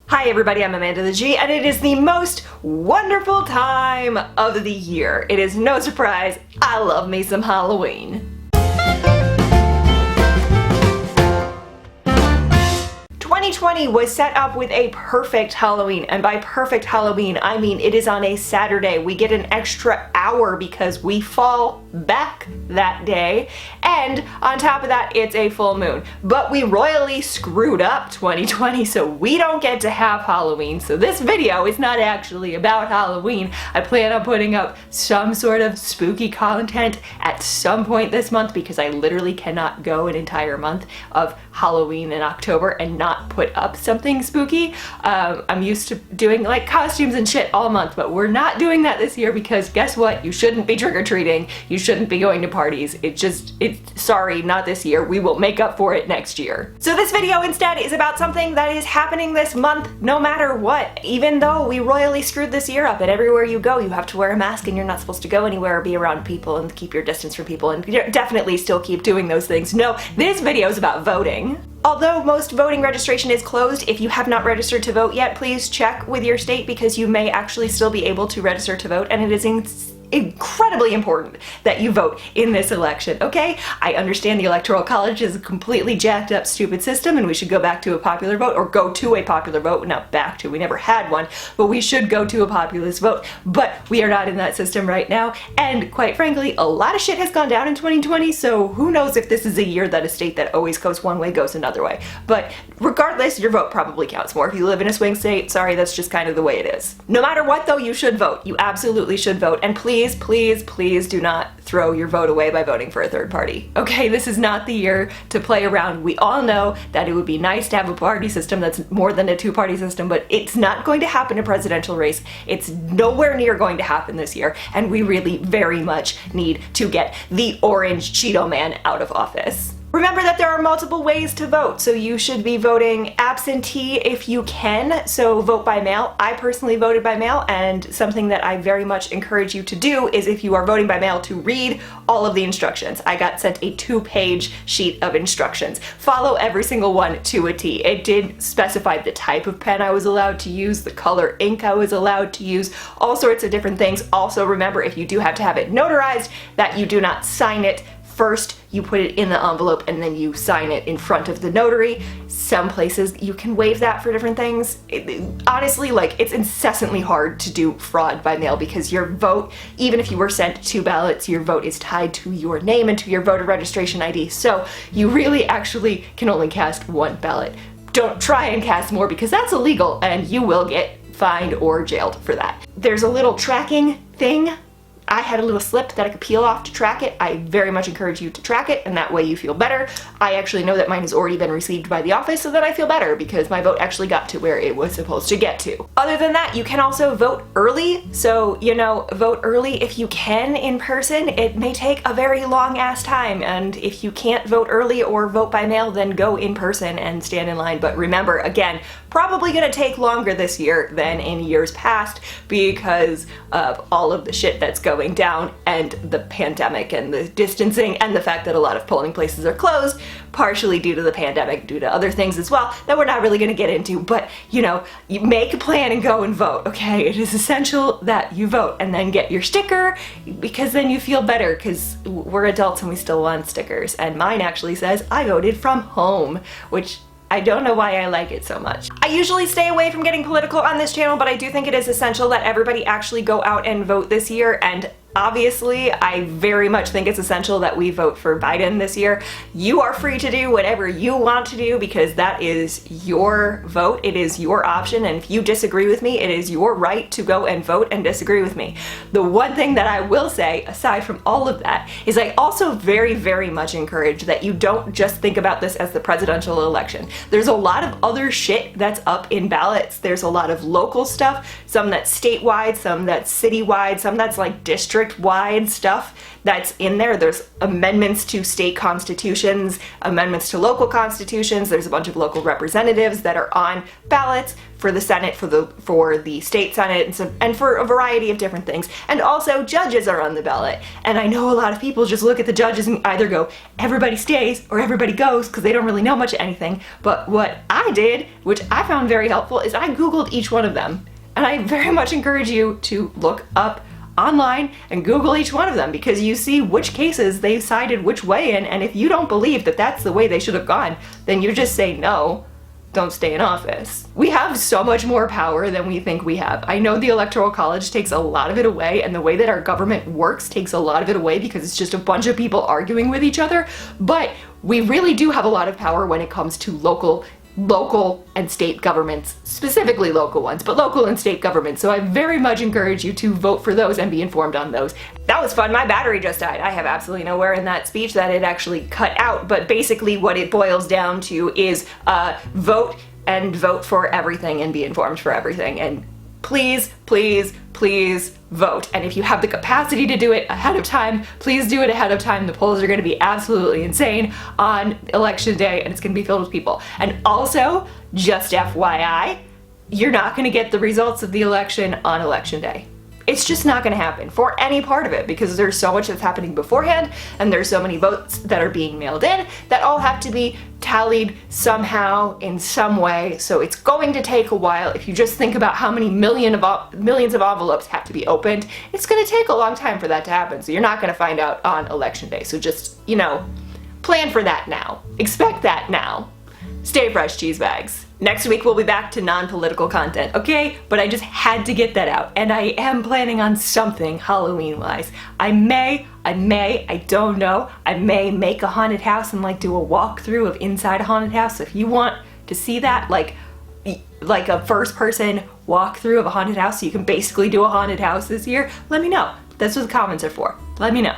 Hi everybody, I'm Amanda the G, and it is the most wonderful time of the year. It is no surprise, I love me some Halloween. 2020 was set up with a perfect Halloween, and by perfect Halloween, I mean it is on a Saturday. We get an extra hour because we fall back that day, and on top of that, it's a full moon. But we royally screwed up 2020, so we don't get to have Halloween. So this video is not actually about Halloween. I plan on putting up some sort of spooky content at some point this month because I literally cannot go an entire month of Halloween in October and not put up something spooky. I'm used to doing like costumes and shit all month, but we're not doing that this year because guess what? You shouldn't be trick-or-treating. You shouldn't be going to parties. Sorry, not this year. We will make up for it next year. So this video instead is about something that is happening this month no matter what. Even though we royally screwed this year up and everywhere you go you have to wear a mask and you're not supposed to go anywhere or be around people and keep your distance from people and definitely still keep doing those things. No, this video is about voting. Although most voting registration is closed, if you have not registered to vote yet, please check with your state because you may actually still be able to register to vote, and it is incredibly important that you vote in this election, okay? I understand the Electoral College is a completely jacked up stupid system and we should go back to a popular vote, or go to a popular vote, not back to, we never had one, but we should go to a populist vote, but we are not in that system right now, and quite frankly, a lot of shit has gone down in 2020, so who knows if this is a year that a state that always goes one way goes another way. But regardless, your vote probably counts more. If you live in a swing state, sorry, that's just kind of the way it is. No matter what though, you should vote. You absolutely should vote, and please do not throw your vote away by voting for a third party. Okay, this is not the year to play around. We all know that it would be nice to have a party system that's more than a two-party system, but it's not going to happen in a presidential race. It's nowhere near going to happen this year, and we really very much need to get the orange Cheeto man out of office. Remember that there are multiple ways to vote, so you should be voting absentee if you can, so vote by mail. I personally voted by mail, and something that I very much encourage you to do is if you are voting by mail to read all of the instructions. I got sent a 2-page sheet of instructions. Follow every single one to a T. It did specify the type of pen I was allowed to use, the color ink I was allowed to use, all sorts of different things. Also remember, if you do have to have it notarized, that you do not sign it first. You put it in the envelope and then you sign it in front of the notary. Some places you can waive that for different things. Honestly, like, it's incessantly hard to do fraud by mail because your vote, even if you were sent 2 ballots, your vote is tied to your name and to your voter registration ID. So you really actually can only cast 1 ballot. Don't try and cast more because that's illegal and you will get fined or jailed for that. There's a little tracking thing. I had a little slip that I could peel off to track it. I very much encourage you to track it, and that way you feel better. I actually know that mine has already been received by the office, so that I feel better because my vote actually got to where it was supposed to get to. Other than that, you can also vote early. So, you know, vote early if you can in person. It may take a very long ass time, and if you can't vote early or vote by mail, then go in person and stand in line. But remember, again, probably gonna take longer this year than in years past because of all of the shit that's going down and the pandemic and the distancing and the fact that a lot of polling places are closed, partially due to the pandemic, due to other things as well that we're not really going to get into. But you know, you make a plan and go and vote, okay? It is essential that you vote and then get your sticker because then you feel better because we're adults and we still want stickers, and mine actually says I voted from home, which I don't know why I like it so much. I usually stay away from getting political on this channel, but I do think it is essential that everybody actually go out and vote this year, and obviously, I very much think it's essential that we vote for Biden this year. You are free to do whatever you want to do because that is your vote. It is your option, and if you disagree with me, it is your right to go and vote and disagree with me. The one thing that I will say, aside from all of that, is I also very, very much encourage that you don't just think about this as the presidential election. There's a lot of other shit that's up in ballots. There's a lot of local stuff, some that's statewide, some that's citywide, some that's like district district-wide stuff that's in there. There's amendments to state constitutions, amendments to local constitutions. There's a bunch of local representatives that are on ballots for the Senate, for the state Senate, and for a variety of different things. And also judges are on the ballot. And I know a lot of people just look at the judges and either go, everybody stays or everybody goes, because they don't really know much of anything. But what I did, which I found very helpful, is I Googled each one of them. And I very much encourage you to look up online and Google each one of them, because you see which cases they've sided which way in, and if you don't believe that that's the way they should have gone, then you just say no, don't stay in office. We have so much more power than we think we have. I know the Electoral College takes a lot of it away, and the way that our government works takes a lot of it away because it's just a bunch of people arguing with each other, but we really do have a lot of power when it comes to local and state governments, specifically local ones, but local and state governments. So I very much encourage you to vote for those and be informed on those. That was fun. My battery just died. I have absolutely nowhere in that speech that it actually cut out, but basically what it boils down to is vote for everything and be informed for everything. And please, please, please vote. And if you have the capacity to do it ahead of time, please do it ahead of time. The polls are going to be absolutely insane on election day, and it's going to be filled with people. And also, just FYI, you're not going to get the results of the election on election day. It's just not going to happen for any part of it, because there's so much that's happening beforehand, and there's so many votes that are being mailed in that all have to be tallied somehow in some way. So it's going to take a while. If you just think about how many millions of envelopes have to be opened, it's going to take a long time for that to happen. So you're not going to find out on election day. So just, plan for that now. Expect that now. Stay fresh, cheese bags. Next week we'll be back to non-political content, okay? But I just had to get that out, and I am planning on something Halloween-wise. I don't know, I may make a haunted house and do a walkthrough of inside a haunted house. So if you want to see that, like a first-person walkthrough of a haunted house, so you can basically do a haunted house this year, let me know. That's what the comments are for. Let me know.